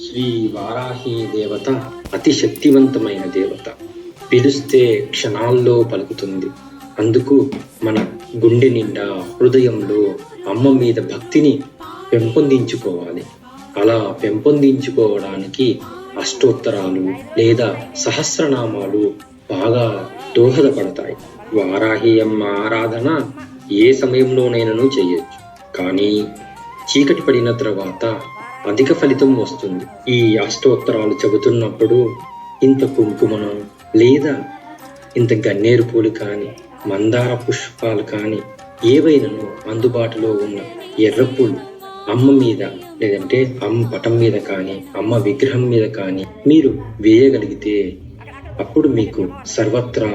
శ్రీ వారాహి దేవత అతి శక్తివంతమైన దేవత. పిలిస్తే క్షణాల్లో పలుకుతుంది. అందుకు మన గుండె నిండా, హృదయంలో అమ్మ మీద భక్తిని పెంపొందించుకోవాలి. అలా పెంపొందించుకోవడానికి అష్టోత్తరాలు లేదా సహస్రనామాలు బాగా దోహదపడతాయి. వారాహి అమ్మ ఆరాధన ఏ సమయంలోనైనా చేయొచ్చు, కానీ చీకటి పడిన తర్వాత అధిక ఫలితం వస్తుంది. ఈ అష్టోత్తరాలు చెబుతున్నప్పుడు ఇంత కుంకుమను లేదా ఇంత గన్నేరు పూలు కానీ, మందార పుష్పాలు కానీ ఏవైనాను అందుబాటులో ఉన్న ఎర్రపూలు అమ్మ మీద లేదంటే అమ్మ పటం మీద కానీ, అమ్మ విగ్రహం మీద కానీ మీరు వేయగలిగితే అప్పుడు మీకు సర్వత్రా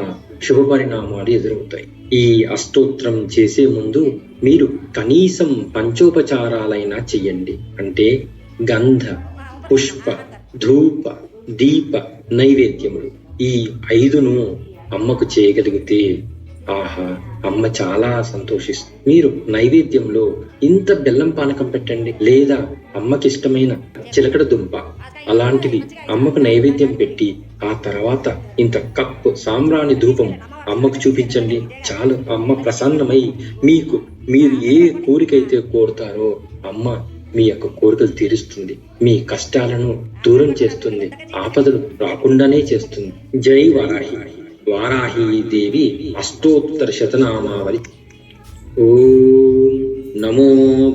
శుభ పరిణామాలు ఎదురవుతాయి. ఈ అష్టోత్తరం చేసే ముందు మీరు కనీసం పంచోపచారాలైనా చెయ్యండి. అంటే గంధ, పుష్ప, ధూప, దీప నైవేద్యములు ఈ 5ను అమ్మకు చేయగలిగితే ఆహా, అమ్మ చాలా సంతోషిస్తుంది. మీరు నైవేద్యంలో ఇంత బెల్లం పానకం పెట్టండి, లేదా అమ్మకి ఇష్టమైన చిలకడ దుంప అలాంటివి అమ్మకు నైవేద్యం పెట్టి ఆ తర్వాత ఇంత కప్పు సాంబ్రాణి ధూపం అమ్మకు చూపించండి. చాలు, అమ్మ ప్రసన్నమై మీరు ఏ కోరికైతే కోరుతారో అమ్మ మీ యొక్క కోరికలు తీరుస్తుంది, మీ కష్టాలను దూరం చేస్తుంది, ఆపదలు రాకుండానే చేస్తుంది. జై వారాహి. వారాహి దేవి అష్టోత్తర శతనామావళి. ఓం నమో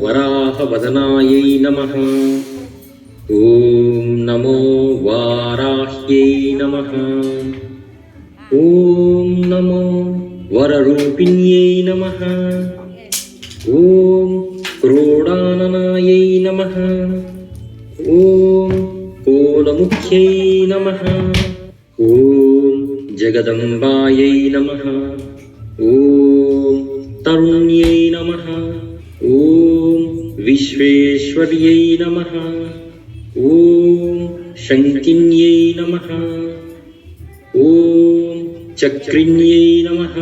వరాహ వదనాయై నమః. ఓం నమో వారాహ్యై నమః. ఓం నమో వరరూపిణ్యై నమః. ఓం క్రోడాననాయై నమః. ఓం కోలముఖ్యై నమః. ఓం జగదంబాయై నమః. ఓం తరుణ్యై నమః. ఓం విశ్వేశ్వర్యై నమః. ఓం శంకిన్యై నమః. ఓం చక్రిణ్యై నమః.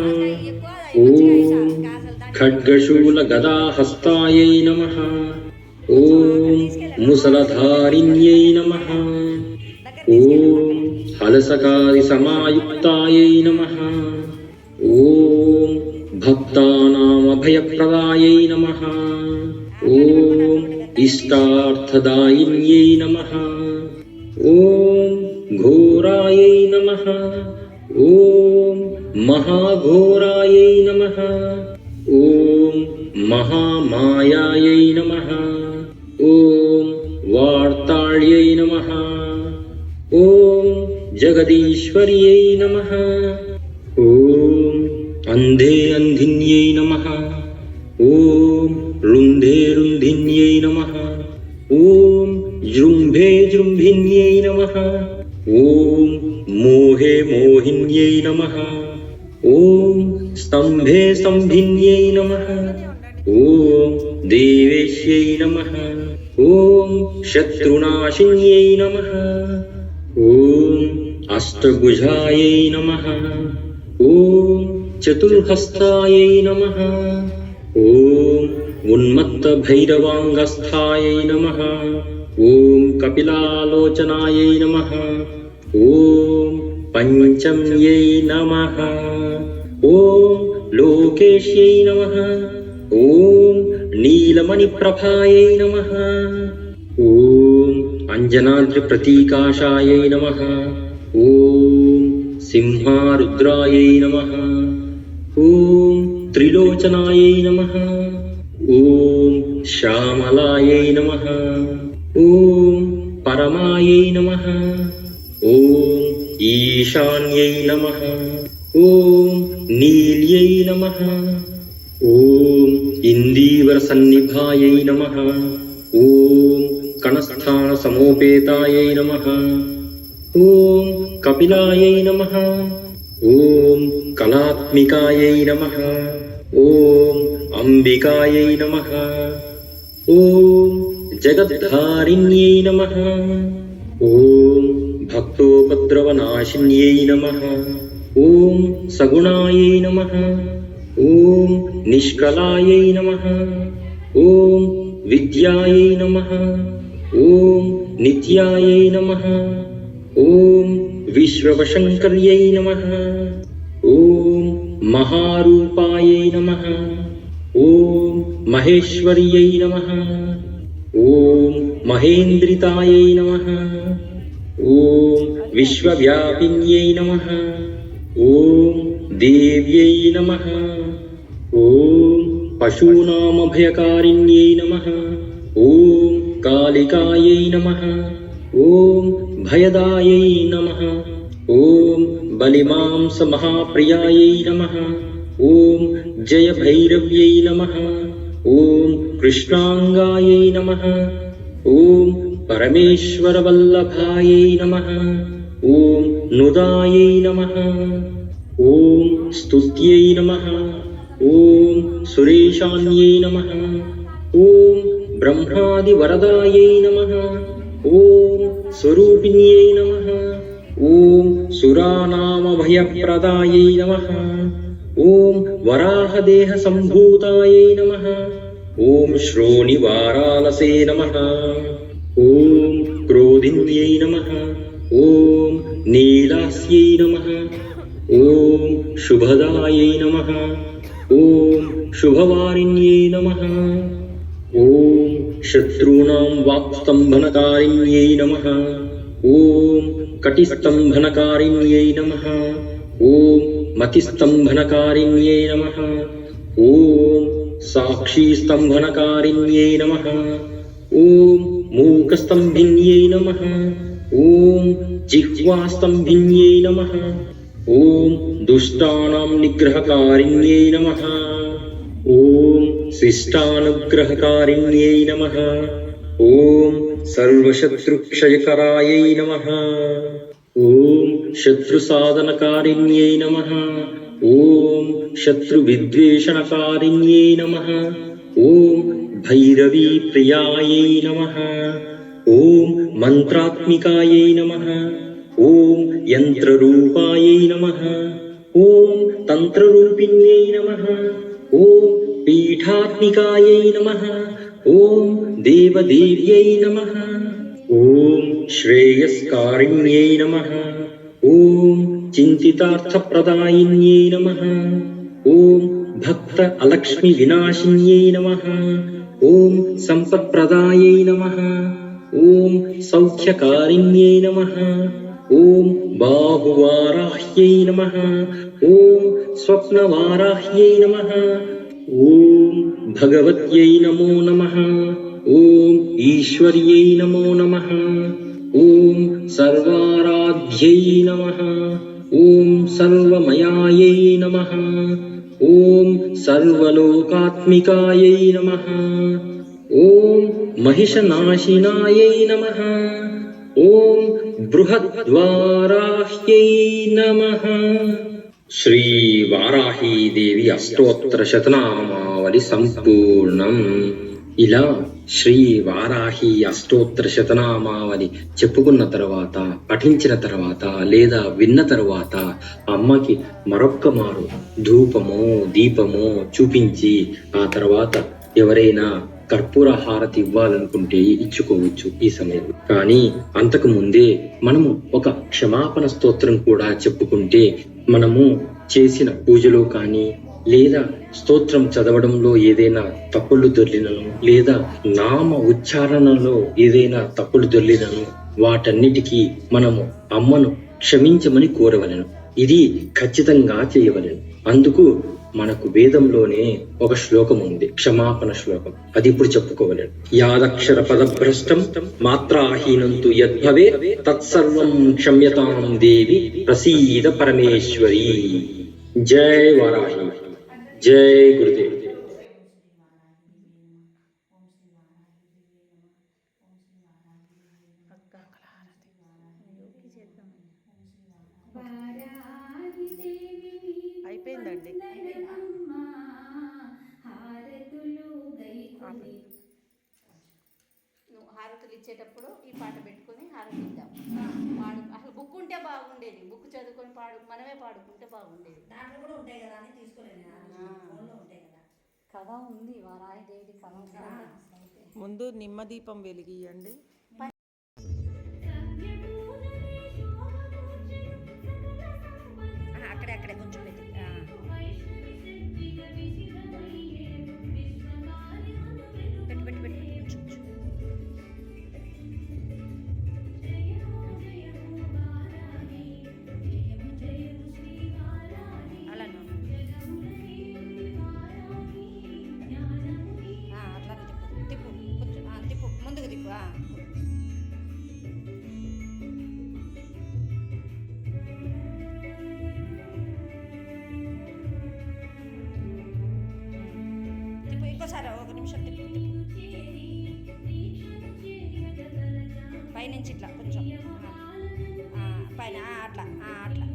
ఓం ఖడ్గశూల గదాహస్తాయై నమః. ఓం ముసలధారిణ్యై నమః. ఓం హలసకాది సమాయుక్తాయై నమః. ఓం భక్తానామభయప్రదాయై నమః. ఓం ఇష్టార్థదాయిన్యై నమః. ఓం ఘోరాయై నమః. ఓం మహాఘోరాయై నమః. ఓం మహామాయాయై నమః. ఓం వార్తాళ్యై నమః. ఓం జగదీశ్వర్యై నమః. ఓం అంధే అంధిన్యై నమః. ఓం రుంధే రుంధిన్యై నమః. ఓం జృంభే జృంభిన్యై నమః. ఓం మోహే మోహిన్యై నమః. ఓం స్తంభే స్తంభిన్యై నమః. ఓం దేవేశ్యై నమః. ఓం శత్రునాశిన్యై నమః. ఓం అష్టభుజాయై నమః. ఓం చతుర్హస్తాయై నమః. ఓం ఉన్మత్త భైరవాంగస్థాయై నమః. ఓం కపిలాలోచనాయై నమః. ఓం పంచమ్యై నమః. ఓం లోకేశ్యై నమః. ఓం నీలమణిప్రభాయై నమః. ఓం అంజనాద్రి ప్రతీకాశాయై నమః. ఓం సింహారుద్రాయై నమః. ఓం త్రిలోచనాయై నమః. ఓం శ్యామలాయై నమః. ఓం పరమాయై నమః. ఓం ఈశాన్యై నమః. ఓం నీల్యై నమః. ఓం ఇందీవర సన్నిభాయై నమః. ఓం కణస్థాన సమోపేతాయై నమః. ఓం కపిలాయై నమః. ఓం కళాత్మికాయై నమః. ఓం అంబికాయై నమః. ఓం జగద్ధారిణ్యై నమః. ఓం భక్తోపద్రవనాశిన్యై నమః. ఓం సగుణాయై నమః. ఓం నిష్కలాయై నమః. ఓం విద్యాయై నమః. ॐ नित्यायै नमः। ॐ विश्ववशङ्कर्यै नमः। ॐ महारूपायै नमः। ॐ महेश्वर्यै नमः। ॐ महेन्द्रितायै नमः। ॐ विश्वव्यापिन्यै नमः। ॐ देव्यै नमः। ॐ पशूनामभयकारिण्यै नमः। ॐ कालिकायै नमः। ॐ भयदायै नमः। ॐ बलिमांसमहाप्रियायै नमः। ॐ जयभैरव्यै नमः। ॐ कृष्णाङ्गायै नमः। ॐ परमेश्वरवल्लभायै नमः। ॐ नुदायै नमः। ॐ स्तुत्यै नमः। ॐ सुरेशान्यै नमः। ॐ ब्रह्मादिवरदायै नमः। ॐ स्वरूपिण्यै नमः। ॐ सुरानामभयप्रदायै नमः। ॐ वराहदेहसम्भूतायै नमः। ॐ श्रोणिवारालसे नमः। ॐ क्रोधिन्यै नमः। ॐ नीलास्यै नमः। ॐ शुभदायै नमः। ॐ शुभवारिण्यै नमः। ॐ शत्रूणां वाक्स्तम्भनकारिण्यै नमः। ॐ कटिस्तम्भनकारिण्यै नमः। ॐ मतिस्तम्भनकारिण्यै नमः। ॐ साक्षीस्तम्भनकारिण्यै नमः। ॐ मूकस्तम्भिन्यै नमः। ॐ जिह्वास्तम्भिन्यै नमः। ॐ दुष्टानां निग्रहकारिण्यै नमः। ॐ शिष्टानुग्रहकारिण्यै नमः। ॐ सर्वशत्रुक्षयकरायै नमः। ॐ शत्रुसाधनकारिण्यै नमः। ॐ शत्रुविद्वेषणकारिण्यै नमः। ॐ भैरवीप्रियायै नमः। ॐ मन्त्रात्मिकायै नमः। ॐ यन्त्ररूपायै नमः। ॐ तन्त्ररूपिण्यै नमः। ॐ पीठात्मिकायै नमः। ॐ देवदेव्यै नमः। ॐ श्रेयस्कारिण्यै नमः। ॐ चिन्तितार्थप्रदायिन्यै नमः। ॐ भक्त अलक्ष्मीविनाशिन्यै नमः। ॐ सम्पत्प्रदायै नमः। ॐ सौख्यकारिण्यै नमः। ॐ बाहुवाराह्यै नमः। ॐ स्वप्नवाराह्यै नमः। ॐ भगवत्यै नमो नमः। ॐ ईश्वर्यै नमो नमः। ॐ सर्वाराध्यै नमः। ॐ सर्वमयायै नमः। ॐ सर्वलोकात्मिकायै नमः। ॐ महिषनाशिनायै नमः। ॐ बृहद्वाराह्यै नमः। శ్రీ వారాహీదేవి అష్టోత్తర శతనామావళి సంపూర్ణం. ఇలా శ్రీ వారాహి అష్టోత్తర శతనామావళి చెప్పుకున్న తర్వాత, పఠించిన తర్వాత లేదా విన్న తర్వాత అమ్మకి మరొక్క మారు ధూపమో దీపమో చూపించి ఆ తర్వాత ఎవరైనా కర్పూర హారతి ఇవ్వాలనుకుంటే ఇచ్చుకోవచ్చు ఈ సమయంలో. కానీ అంతకు ముందే మనము ఒక క్షమాపణ స్తోత్రం కూడా చెప్పుకుంటే మనము చేసిన పూజలో కానీ లేదా స్తోత్రం చదవడంలో ఏదైనా తప్పులు దొర్లినను లేదా నామ ఉచ్చారణలో ఏదైనా తప్పులు దొర్లినను వాటన్నిటికీ మనము అమ్మను క్షమించమని కోరవలెను. ఇది ఖచ్చితంగా చేయవలెను. అందుకు మనకు వేదంలోనే ఒక శ్లోకం ఉంది, క్షమాపణ శ్లోకం. అది ఇప్పుడు చెప్పుకోవలేను. యాదక్షర పదభ్రష్టం మాత్రాహీనంతు యద్భవే తత్సర్వం క్షమ్యతాం దేవి ప్రసీద పరమేశ్వరి. జై వారాహి, జై గురుదేవ్. అయిపోయిందండి. నువ్వు హారతులు ఇచ్చేటప్పుడు ఈ పాట పెట్టుకొని హారతి ఇద్దాం. పాడు. అసలు బుక్ ఉంటే బాగుండేది, బుక్ చదువుకొని మనమే పాడుకుంటే బాగుండేది. దాంట్లో కూడా ఉంటాయి కదా అని తీసుకోలేదు, ఫోన్లో ఉంటాయి కదా. కథ ఉంది, వారాహి దేవి కథ ఉంది. ముందు నిమ్మదీపం వెలిగియండి. కొంచెం తిప్పు పైనుంచి ఇట్లా కొంచెం పైన అట్లా అట్లా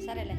సరేలే.